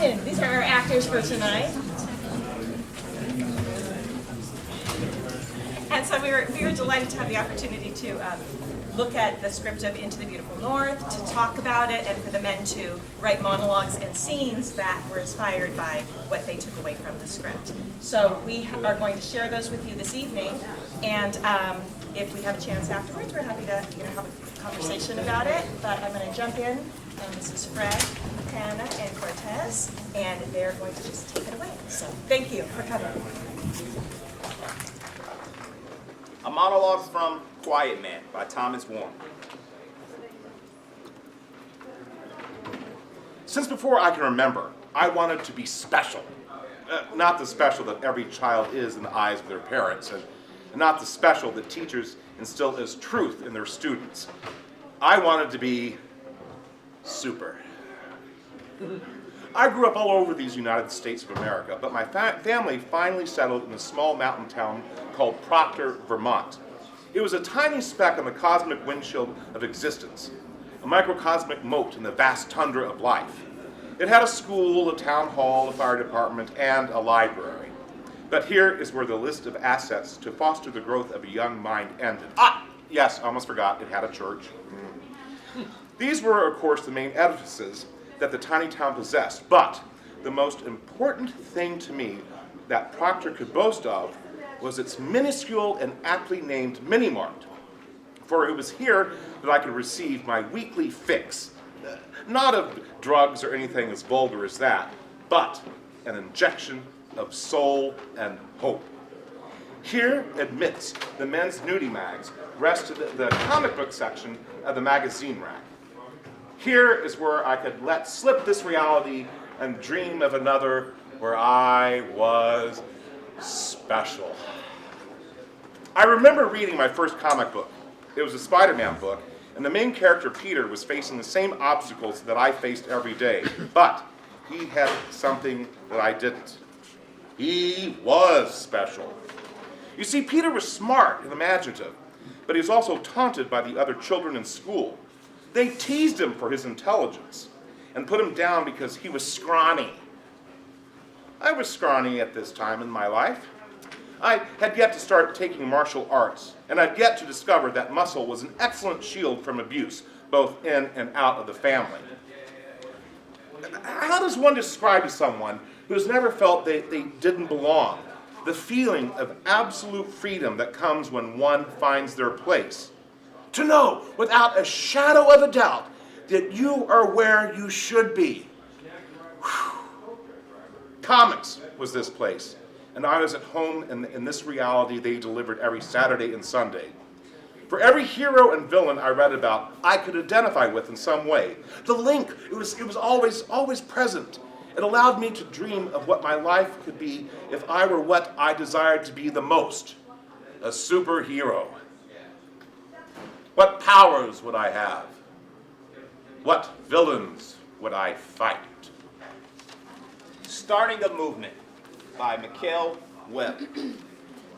afternoon. These are our actors for tonight. And so we were delighted to have the opportunity to look at the script of Into the Beautiful North, to talk about it, and for the men to write monologues and scenes that were inspired by what they took away from the script. So we are going to share those with you this evening, and if we have a chance afterwards, we're happy to have a conversation about it. But I'm going to jump in, and this is Fred, Hannah, and Cortez, and they're going to just take it away. So thank you for coming. A Monologues from Quiet Man by Thomas Warren. Since before I can remember, I wanted to be special. Not the special that every child is in the eyes of their parents, and not the special that teachers instill as truth in their students. I wanted to be super. I grew up all over these United States of America, but my family finally settled in a small mountain town called Proctor, Vermont. It was a tiny speck on the cosmic windshield of existence, a microcosmic mote in the vast tundra of life. It had a school, a town hall, a fire department, and a library. But here is where the list of assets to foster the growth of a young mind ended. Ah, yes, I almost forgot, it had a church. These were, of course, the main edifices that the tiny town possessed, but the most important thing to me that Proctor could boast of was its minuscule and aptly named mini-mart. For it was here that I could receive my weekly fix, not of drugs or anything as vulgar as that, but an injection of soul and hope. Here, amidst the men's nudie mags, rested the comic book section of the magazine rack. Here is where I could let slip this reality and dream of another where I was special. I remember reading my first comic book. It was a Spider-Man book, and the main character, Peter, was facing the same obstacles that I faced every day, but he had something that I didn't. He was special. You see, Peter was smart and imaginative, but he was also taunted by the other children in school. They teased him for his intelligence and put him down because he was scrawny. I was scrawny at this time in my life. I had yet to start taking martial arts, and I'd yet to discover that muscle was an excellent shield from abuse, both in and out of the family. How does one describe to someone who's never felt they didn't belong the feeling of absolute freedom that comes when one finds their place? To know, without a shadow of a doubt, that you are where you should be. Whew. Comics was this place, and I was at home in this reality they delivered every Saturday and Sunday. For every hero and villain I read about, I could identify with in some way. The link, it was always present. It allowed me to dream of what my life could be if I were what I desired to be the most, a superhero. What powers would I have? What villains would I fight? Starting a Movement by Mikhail Webb.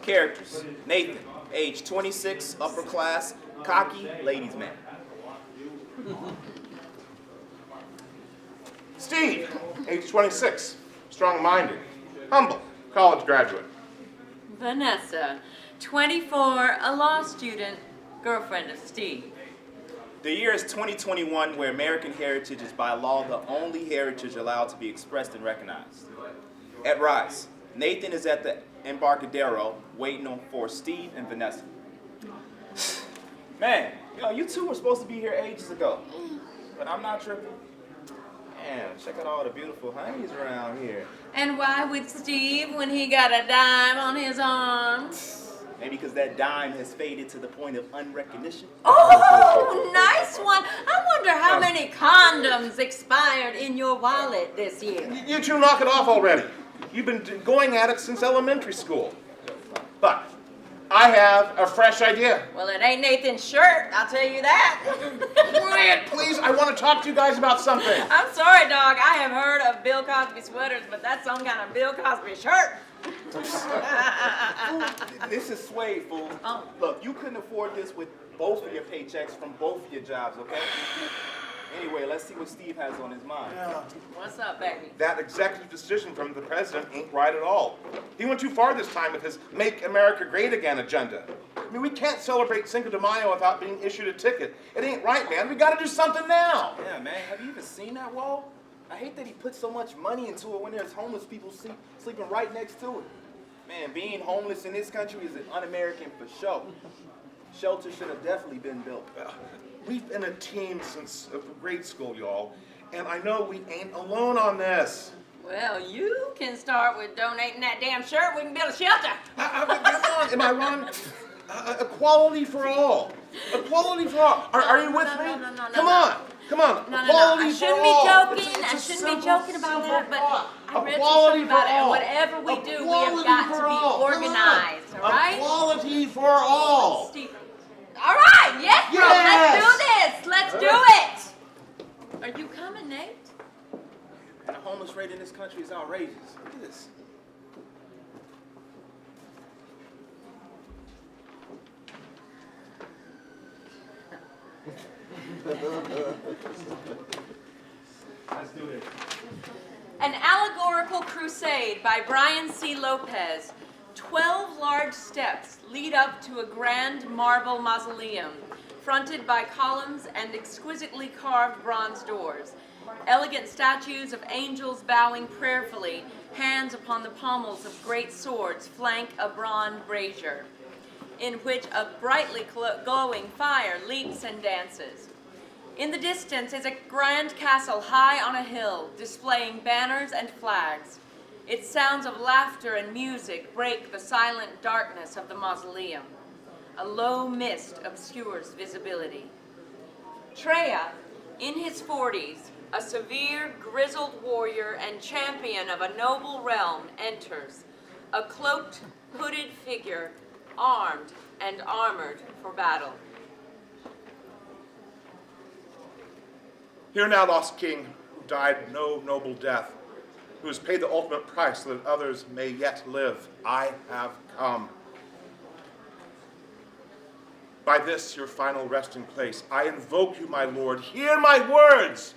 Characters: Nathan, age 26, upper class, cocky, ladies' man. Steve, age 26, strong-minded, humble, college graduate. Vanessa, 24, a law student, girlfriend of Steve. The year is 2021, where American heritage is by law the only heritage allowed to be expressed and recognized. At Rise, Nathan is at the Embarcadero waiting for Steve and Vanessa. Man, you two were supposed to be here ages ago, but I'm not tripping. Man, check out all the beautiful honeys around here. And why would Steve when he got a dime on his arm? Maybe because that dime has faded to the point of unrecognition. Oh, nice one. I wonder how many condoms expired in your wallet this year. You two knock it off already. You've been going at it since elementary school. But I have a fresh idea. Well, it ain't Nathan's shirt, I'll tell you that. Quiet, please. I want to talk to you guys about something. I'm sorry, dog. I have heard of Bill Cosby sweaters, but that's some kind of Bill Cosby shirt. This is suede, fool. Oh. Look, you couldn't afford this with both of your paychecks from both of your jobs, okay? Anyway, let's see what Steve has on his mind. What's up, baby? That executive decision from the president ain't right at all. He went too far this time with his Make America Great Again agenda. I mean, we can't celebrate Cinco de Mayo without being issued a ticket. It ain't right, man. We gotta do something now. Yeah, man, have you even seen that wall? I hate that he put so much money into it when there's homeless people sleeping right next to it. Man, being homeless in this country is an un-American for sure. Shelter should have definitely been built. We've been a team since grade school, y'all, and I know we ain't alone on this. Well, you can start with donating that damn shirt. We can build a shelter. Come on, am I wrong? Equality for all. Equality for all. Are you with me? No. Come on. No. Equality I for shouldn't all. be joking. It's I a shouldn't be simple, joking about simple that, but thought. I read Equality something about for it. And all. whatever we do, we have Equality got for to be all. organized, all right? Equality for all. Steve. All right, yes, bro. Yes. Let's do this. Are you coming, Nate? The homeless rate in this country is outrageous. Look at this. Let's do it. An Allegorical Crusade by Brian C. Lopez. 12 large steps lead up to a grand marble mausoleum, fronted by columns and exquisitely carved bronze doors. Elegant statues of angels bowing prayerfully, hands upon the pommels of great swords flank a bronze brazier, in which a brightly glowing fire leaps and dances. In the distance is a grand castle high on a hill, displaying banners and flags. Its sounds of laughter and music break the silent darkness of the mausoleum. A low mist obscures visibility. Treya, in his 40s, a severe, grizzled warrior and champion of a noble realm, enters, a cloaked, hooded figure, armed and armored for battle. Hear now, lost king, who died no noble death, who has paid the ultimate price so that others may yet live. I have come. By this, your final resting place, I invoke you, my lord. Hear my words.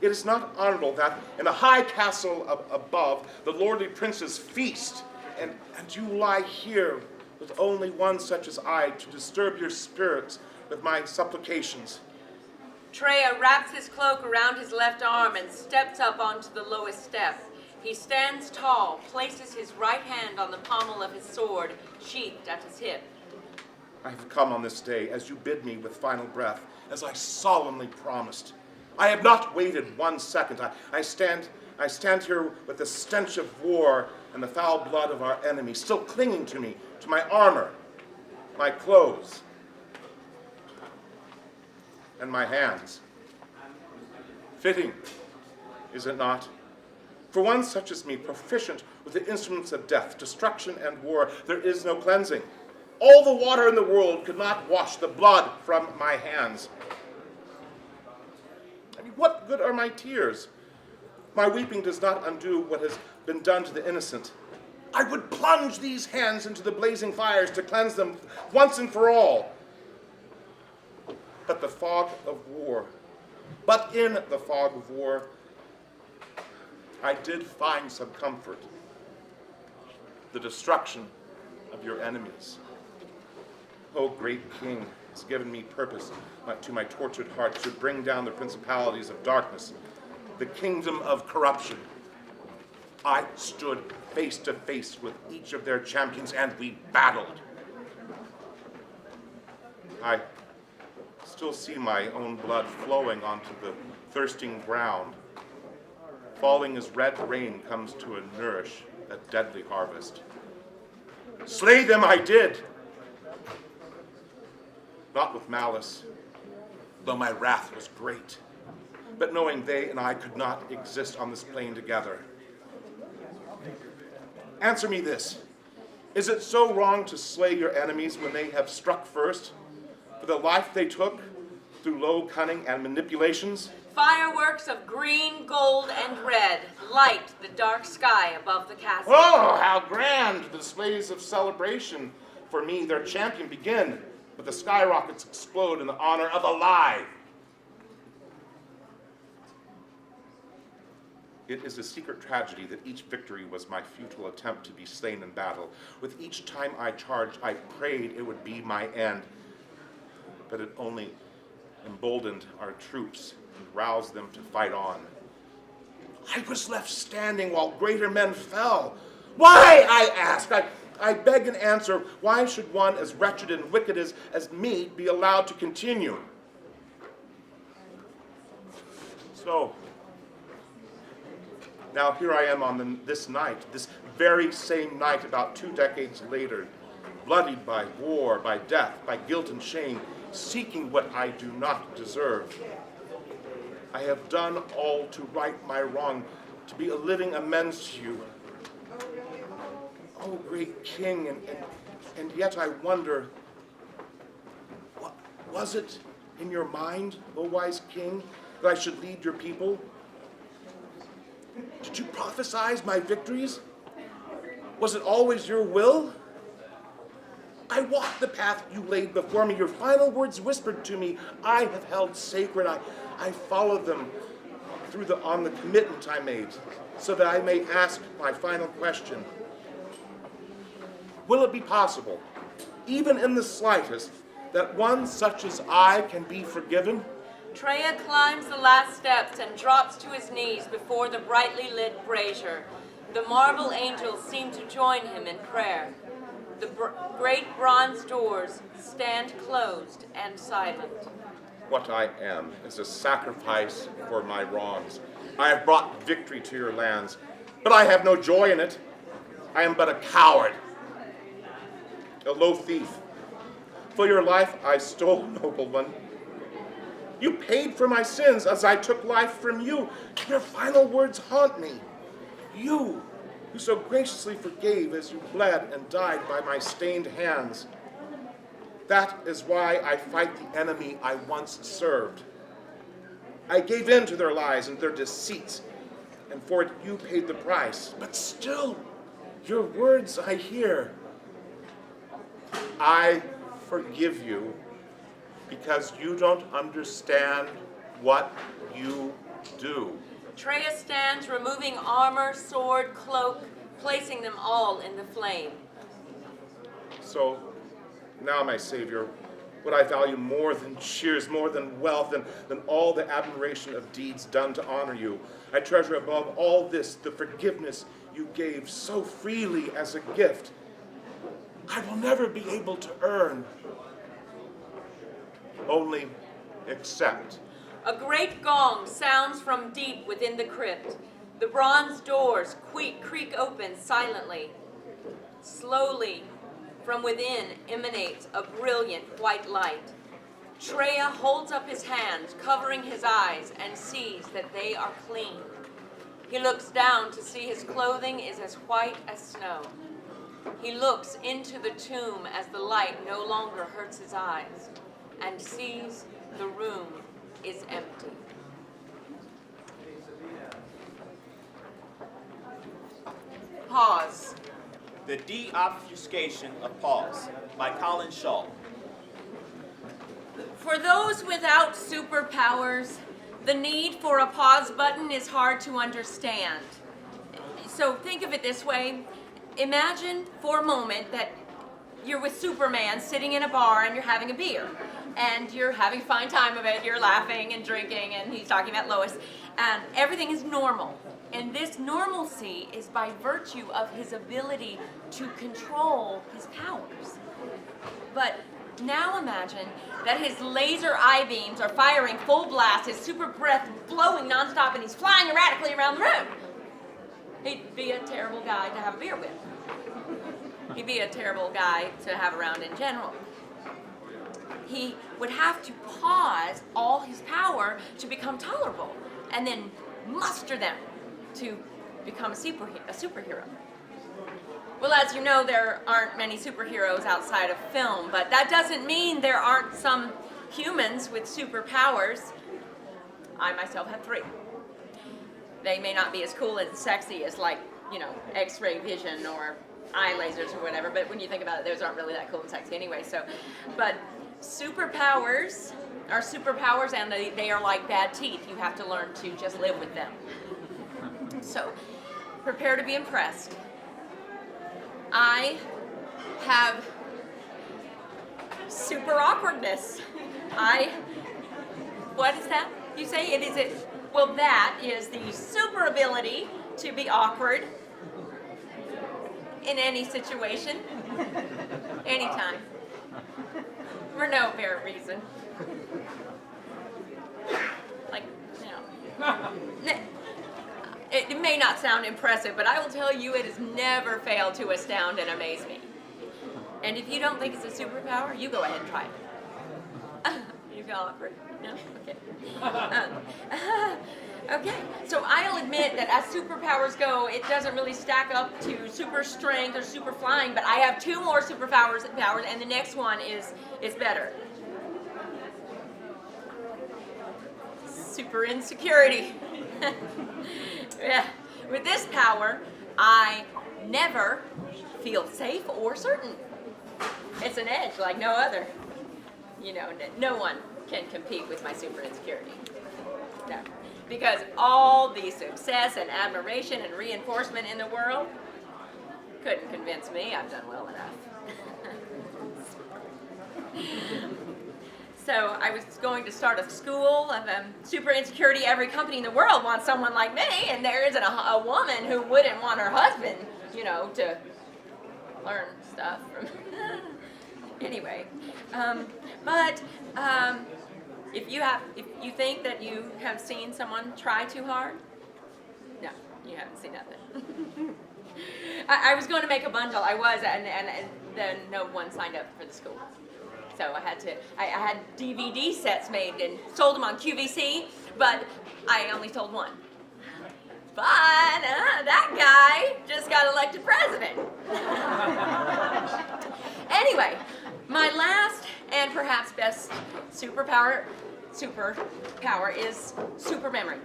It is not honorable that in a high castle above, the lordly princes feast, and you lie here with only one such as I to disturb your spirits with my supplications. Treya wraps his cloak around his left arm and steps up onto the lowest step. He stands tall, places his right hand on the pommel of his sword, sheathed at his hip. I have come on this day as you bid me with final breath, as I solemnly promised. I have not waited 1 second. I stand here with the stench of war and the foul blood of our enemy still clinging to me, to my armor, my clothes, and my hands. Fitting, is it not? For one such as me, proficient with the instruments of death, destruction, and war, there is no cleansing. All the water in the world could not wash the blood from my hands. I mean, what good are my tears? My weeping does not undo what has been done to the innocent. I would plunge these hands into the blazing fires to cleanse them once and for all. But in the fog of war, I did find some comfort. The destruction of your enemies. O great King, has given me purpose to my tortured heart to bring down the principalities of darkness, the kingdom of corruption. I stood face to face with each of their champions and we battled. I still see my own blood flowing onto the thirsting ground, falling as red rain comes to nourish a deadly harvest. Slay them I did, not with malice, though my wrath was great, but knowing they and I could not exist on this plane together. Answer me this. Is it so wrong to slay your enemies when they have struck first, for the life they took through low cunning and manipulations? Fireworks of green, gold, and red light the dark sky above the castle. Oh, how grand the displays of celebration for me, their champion, begin. but the skyrockets explode in the honor of a lie. It is a secret tragedy that each victory was my futile attempt to be slain in battle. With each time I charged, I prayed it would be my end. But it only emboldened our troops and roused them to fight on. I was left standing while greater men fell. Why, I ask? I beg an answer. Why should one as wretched and wicked as me be allowed to continue? So, now here I am on this night, this very same night about 2 decades later, bloodied by war, by death, by guilt and shame, seeking what I do not deserve. I have done all to right my wrong, to be a living amends to you. Oh, great King, and yet I wonder, what was it in your mind, O wise King, that I should lead your people? Did you prophesize my victories? Was it always your will? I walked the path you laid before me. Your final words whispered to me, I have held sacred. I followed them on the commitment I made, so that I may ask my final question. Will it be possible, even in the slightest, that one such as I can be forgiven? Treya climbs the last steps and drops to his knees before the brightly lit brazier. The marble angels seem to join him in prayer. The great bronze doors stand closed and silent. What I am is a sacrifice for my wrongs. I have brought victory to your lands, but I have no joy in it. I am but a coward, a low thief. For your life I stole, noble one. You paid for my sins as I took life from you. Your final words haunt me. You, who so graciously forgave as you bled and died by my stained hands. That is why I fight the enemy I once served. I gave in to their lies and their deceits, and for it you paid the price. But still, your words I hear. I forgive you because you don't understand what you do. Treya stands, removing armor, sword, cloak, placing them all in the flame. So, now, my Savior, what I value more than cheers, more than wealth, than all the admiration of deeds done to honor you, I treasure above all this the forgiveness you gave so freely as a gift. I will never be able to earn. Only accept. A great gong sounds from deep within the crypt. The bronze doors creak open silently. Slowly, from within emanates a brilliant white light. Treya holds up his hands, covering his eyes, and sees that they are clean. He looks down to see his clothing is as white as snow. He looks into the tomb as the light no longer hurts his eyes, and sees the room is empty. Pause. The De-Obfuscation of Pause by Colin Shaw. For those without superpowers, the need for a pause button is hard to understand. So think of it this way. Imagine for a moment that you're with Superman sitting in a bar and you're having a beer. And you're having a fine time of it. You're laughing and drinking, and he's talking about Lois. And everything is normal. And this normalcy is by virtue of his ability to control his powers. But now imagine that his laser eye beams are firing full blast, his super breath blowing nonstop, and he's flying erratically around the room. He'd be a terrible guy to have a beer with. He'd be a terrible guy to have around in general. He would have to pause all his power to become tolerable, and then muster them to become a superhero. Well, as you know, there aren't many superheroes outside of film, but that doesn't mean there aren't some humans with superpowers. I myself have 3. They may not be as cool and sexy as, like, X-ray vision or eye lasers or whatever, but when you think about it, those aren't really that cool and sexy anyway. But Superpowers are superpowers, and they are like bad teeth. You have to learn to just live with them. So, prepare to be impressed. I have super awkwardness. What is that? You say it is it? Well, that is the super ability to be awkward in any situation, anytime, for no apparent reason. Like, it may not sound impressive, but I will tell you it has never failed to astound and amaze me. And if you don't think it's a superpower, you go ahead and try it. You feel awkward? No? Okay. Okay, so I'll admit that as superpowers go, it doesn't really stack up to super strength or super flying, but I have 2 more superpowers, and the next one is better. Super insecurity. Yeah. With this power, I never feel safe or certain. It's an edge like no other. You know, no one can compete with my super insecurity. No. Because all the success and admiration and reinforcement in the world couldn't convince me I've done well enough. So I was going to start a school of super insecurity. Every company in the world wants someone like me, and there isn't a woman who wouldn't want her husband, you know, to learn stuff from. Anyway, if you think that you have seen someone try too hard, no, you haven't seen nothing. I was going to make a bundle. I was, and then no one signed up for the school. So I had DVD sets made and sold them on QVC, but I only sold one. But that guy just got elected president. Anyway, my last and perhaps best superpower is super memory.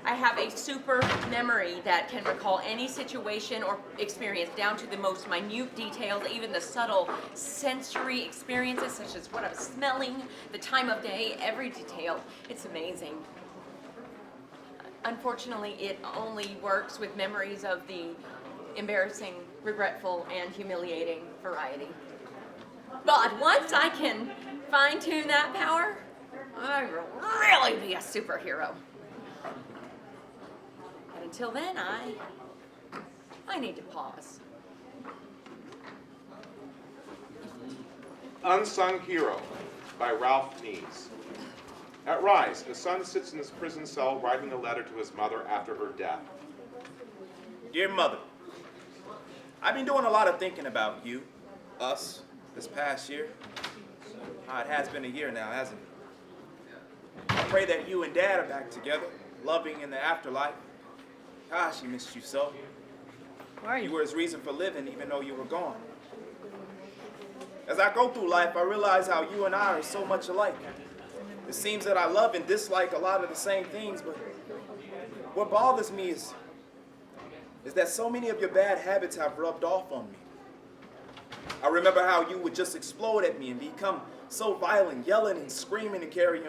I have a super memory that can recall any situation or experience down to the most minute details, even the subtle sensory experiences such as what I was smelling, the time of day, every detail. It's amazing. Unfortunately, it only works with memories of the embarrassing, regretful, and humiliating variety. But once I can fine-tune that power, I will really be a superhero. And until then, I need to pause. Unsung Hero by Ralph Nees. At Rise, a son sits in his prison cell writing a letter to his mother after her death. Dear Mother, I've been doing a lot of thinking about you, us, this past year. It has been a year now, hasn't it? I pray that you and Dad are back together, loving in the afterlife. Gosh, he missed you so. You were his reason for living, even though you were gone. As I go through life, I realize how you and I are so much alike. It seems that I love and dislike a lot of the same things, but what bothers me is that so many of your bad habits have rubbed off on me. I remember how you would just explode at me and become so violent, yelling and screaming and carrying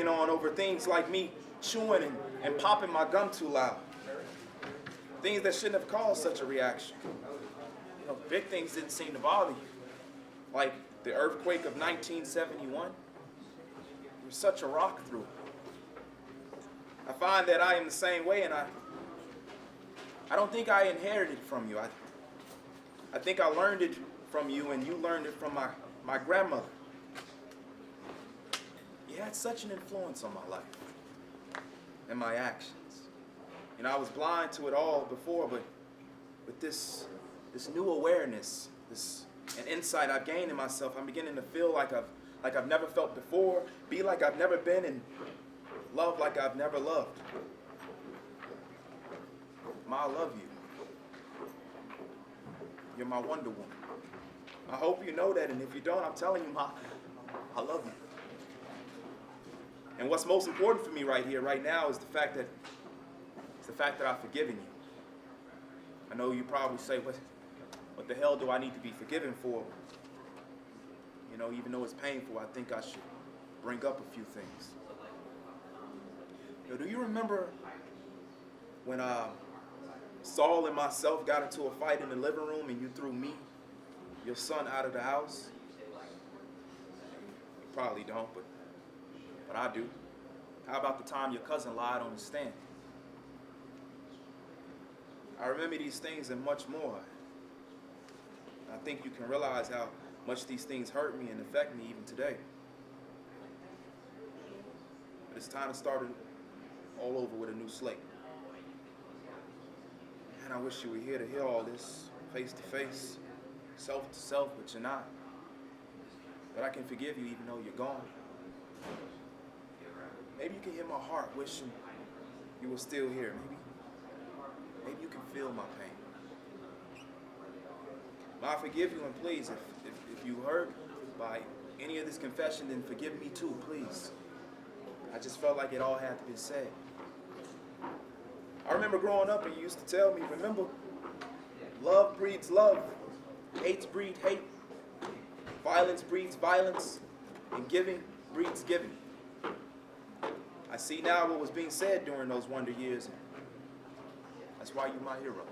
on over things like me chewing and popping my gum too loud. Things that shouldn't have caused such a reaction. You know, big things didn't seem to bother you. Like the earthquake of 1971. You were such a rock through it. I find that I am the same way, and I don't think I inherited it from you. I think I learned it from you, and you learned it from my grandmother. You had such an influence on my life and my actions. You know, I was blind to it all before, but with this new awareness, an insight I've gained in myself, I'm beginning to feel like I've never felt before, be like I've never been, and love like I've never loved. Ma, I love you. You're my Wonder Woman. I hope you know that, and if you don't, I'm telling you, Ma, I love you. And what's most important for me right here, right now, is the fact that I've forgiven you. I know you probably say, what the hell do I need to be forgiven for? You know, even though it's painful, I think I should bring up a few things. Yo, do you remember when Saul and myself got into a fight in the living room and you threw me, your son, out of the house? You probably don't, but I do. How about the time your cousin lied on the stand? I remember these things and much more. I think you can realize how much these things hurt me and affect me even today. But it's time to start all over with a new slate. And I wish you were here to hear all this, face to face, self to self, but you're not. But I can forgive you even though you're gone. Maybe you can hear my heart wishing you were still here. Maybe you can feel my pain. I forgive you, and please, if you hurt by any of this confession, then forgive me too, please. I just felt like it all had to be said. I remember growing up and you used to tell me, remember, love breeds love, hate breeds hate, violence breeds violence, and giving breeds giving. I see now what was being said during those wonder years. That's why you're my hero.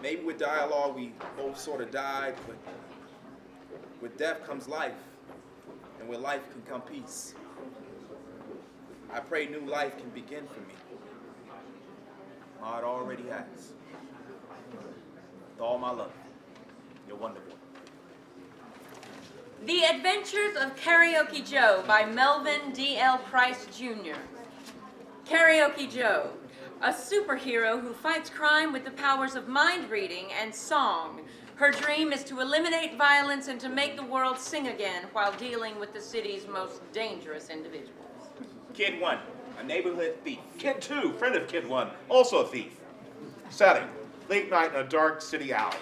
Maybe with dialogue we both sort of died, but with death comes life, and with life can come peace. I pray new life can begin for me. It already has. With all my love, your Wonder Boy. The Adventures of Karaoke Joe by Melvin D.L. Price Jr. Karaoke Joe, a superhero who fights crime with the powers of mind reading and song. Her dream is to eliminate violence and to make the world sing again while dealing with the city's most dangerous individuals. Kid 1, a neighborhood thief. Kid 2, friend of Kid 1, also a thief. Setting, late night in a dark city alley.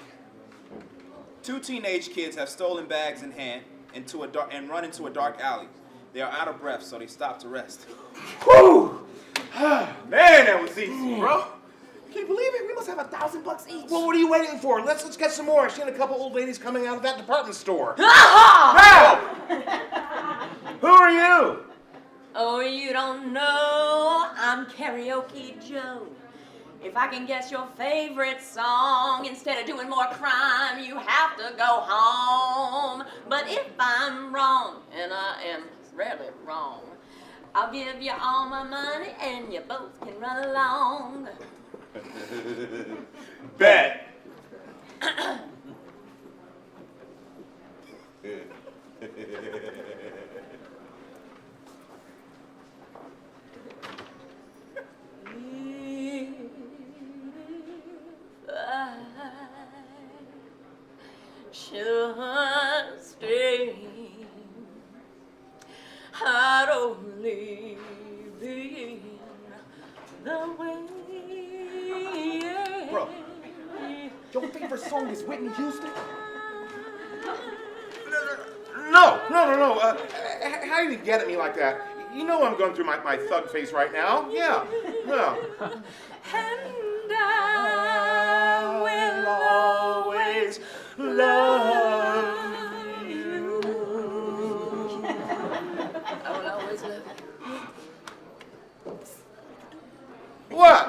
2 teenage kids have stolen bags in hand and run into a dark alley. They are out of breath, so they stop to rest. Whew! Man, that was easy, bro. Can you believe it? We must have $1,000 each. Well, what are you waiting for? Let's get some more. I've seen a couple old ladies coming out of that department store. Ah! Who are you? Oh, you don't know, I'm Karaoke Joe. If I can guess your favorite song, instead of doing more crime, you have to go home. But if I'm wrong, and I am rarely wrong, I'll give you all my money and you both can run along. Bet. Should stay, I'd only be the way. Bro, your favorite song is Whitney Houston? No. How do you get at me like that? You know I'm going through my thug phase right now. Yeah. And I will always love you. I will always love you. What?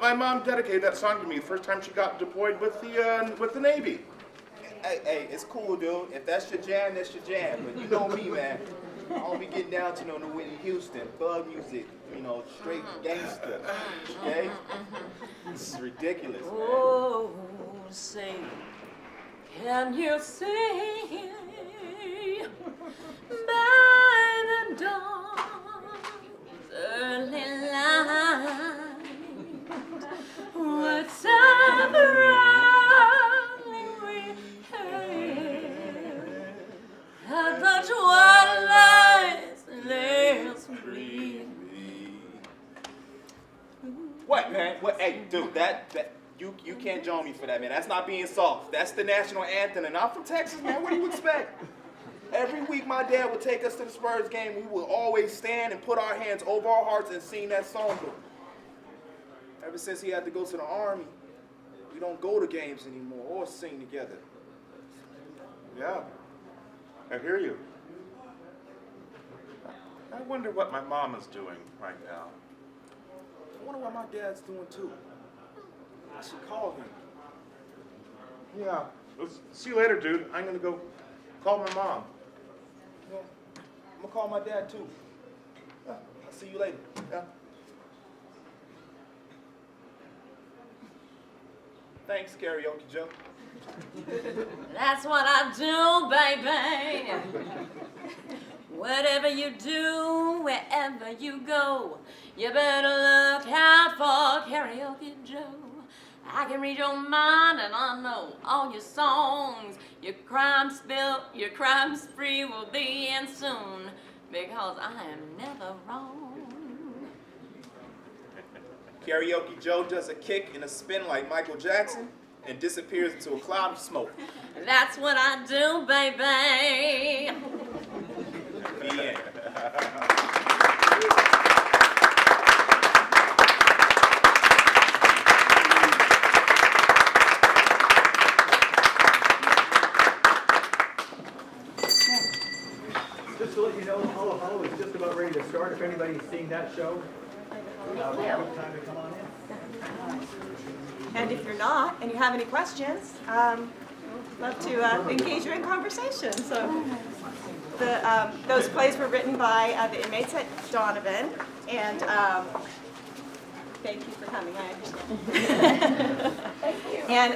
My mom dedicated that song to me the first time she got deployed with the Navy. Hey, it's cool, dude. If that's your jam, that's your jam. But you know me, man. I don't be getting down to no Whitney Houston, thug music, straight gangster. Okay? This is ridiculous, man. Oh, say, can you see by the dawn's early light what time we had at the twilight's last gleam? What, man? What? Hey, dude, you can't join me for that, man. That's not being soft. That's the national anthem, and I'm from Texas, man. What do you expect? Every week, my dad would take us to the Spurs game. We would always stand and put our hands over our hearts and sing that song. But ever since he had to go to the Army, we don't go to games anymore or sing together. Yeah, I hear you. I wonder what my mom is doing right now. I wonder what my dad's doing too. I should call him. Yeah. See you later, dude. I'm gonna go call my mom. Yeah, I'm gonna call my dad too. Yeah, I'll see you later. Yeah. Thanks, Karaoke Joe. That's what I do, baby. Whatever you do, wherever you go, you better look out for Karaoke Joe. I can read your mind and I know all your songs. Your crime spree will be end soon, because I am never wrong. Karaoke Joe does a kick and a spin like Michael Jackson and disappears into a cloud of smoke. That's what I do, baby. The end. Just to let you know, Hollow Hollow is just about ready to start. If anybody's seen that show, good time to come on in. And if you're not, and you have any questions, love to engage you in conversation. So those plays were written by the inmates at Donovan, and thank you for coming, I understand. Thank you. And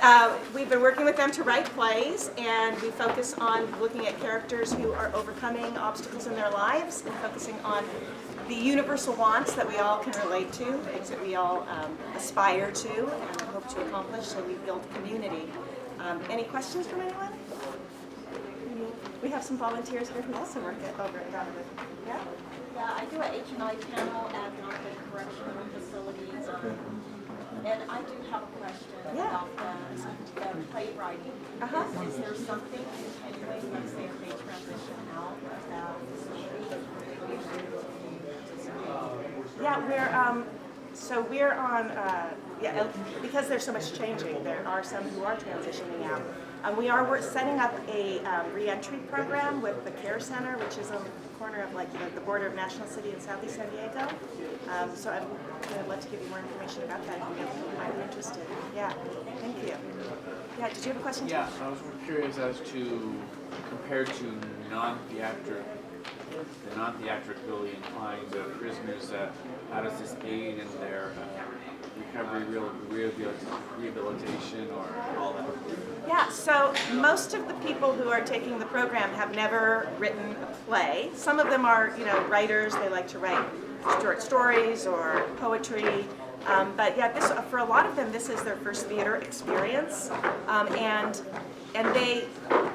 we've been working with them to write plays, and we focus on looking at characters who are overcoming obstacles in their lives and focusing on the universal wants that we all can relate to, things that we all aspire to and hope to accomplish, so we build community. Any questions from anyone? We have some volunteers here who also work over at Donovan. Yeah? Yeah, I do a H&I panel at Donovan Correctional Facility. And I do have a question about the playwriting. Is there something continuing, let's say if they transition out of that facility? Yeah, we're on, because there's so much changing, there are some who are transitioning out. We're setting up a re-entry program with the Care Center, which is on the corner of the border of National City and Southeast San Diego. So I'd love to give you more information about that if you might be interested. Yeah, thank you. Yeah, did you have a question? Yeah, I was curious as to, compared to the non-theatrically inclined prisoners, how does this aid in their recovery, rehabilitation, or all that? Yeah, so most of the people who are taking the program have never written a play. Some of them are, writers. They like to write short stories or poetry. But yeah, for a lot of them, this is their first theater experience, and they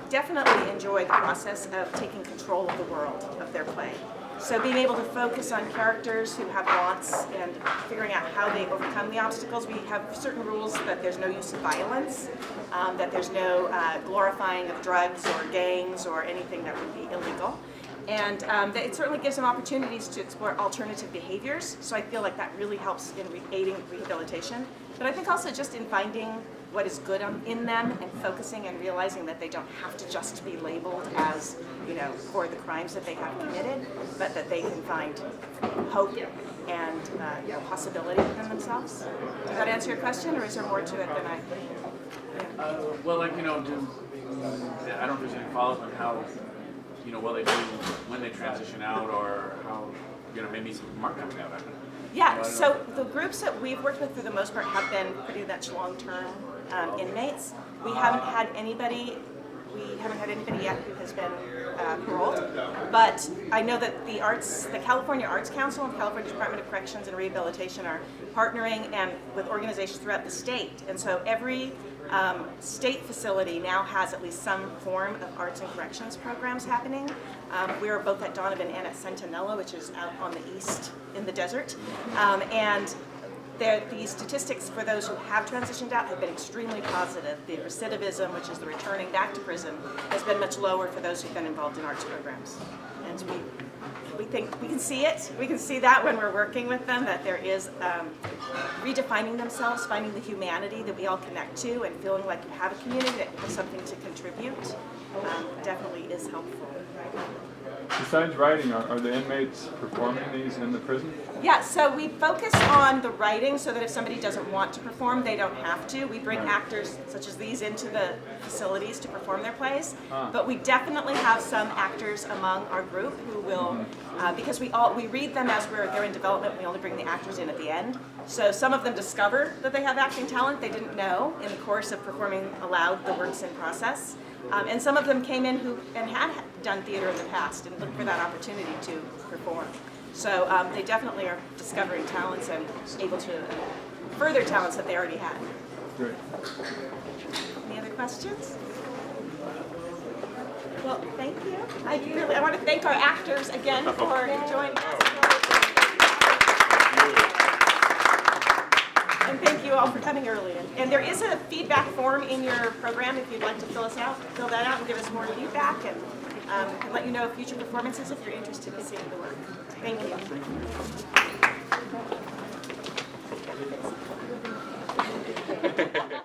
definitely enjoy the process of taking control of the world of their play. So being able to focus on characters who have wants and figuring out how they overcome the obstacles. We have certain rules that there's no use of violence, that there's no glorifying of drugs or gangs or anything that would be illegal. And that it certainly gives them opportunities to explore alternative behaviors. So I feel like that really helps in aiding rehabilitation. But I think also just in finding what is good in them and focusing and realizing that they don't have to just be labeled as, for the crimes that they have committed, but that they can find hope and possibility within themselves. Does that answer your question, or is there more to it than I? Yeah. Well, I don't know if there's any follow-up on how, what they do when they transition out, or how, maybe some mark coming out. Yeah, so the groups that we've worked with for the most part have been pretty much long-term inmates. We haven't had anybody yet who has been paroled, but I know that the California Arts Council and California Department of Corrections and Rehabilitation are partnering with organizations throughout the state, and so every state facility now has at least some form of arts and corrections programs happening. We are both at Donovan and at Centinela, which is out on the east in the desert, and the statistics for those who have transitioned out have been extremely positive. The recidivism, which is the returning back to prison, has been much lower for those who've been involved in arts programs. And we think we can see it. We can see that when we're working with them, that there is redefining themselves, finding the humanity that we all connect to, and feeling like you have a community that has something to contribute. Definitely is helpful. Besides writing, are the inmates performing these in the prison? Yeah, so we focus on the writing so that if somebody doesn't want to perform, they don't have to. We bring actors such as these into the facilities to perform their plays, but we definitely have some actors among our group who will, because we read them as they're in development. We only bring the actors in at the end. So some of them discover that they have acting talent they didn't know in the course of performing aloud the works in process. And some of them came in who had done theater in the past and looked for that opportunity to perform. So they definitely are discovering talents and able to further talents that they already had. Great. Any other questions? Well, thank you. I want to thank our actors again for joining us. And thank you all for coming early. And there is a feedback form in your program if you'd like to fill that out and give us more feedback, and can let you know of future performances if you're interested in seeing the work. Thank you.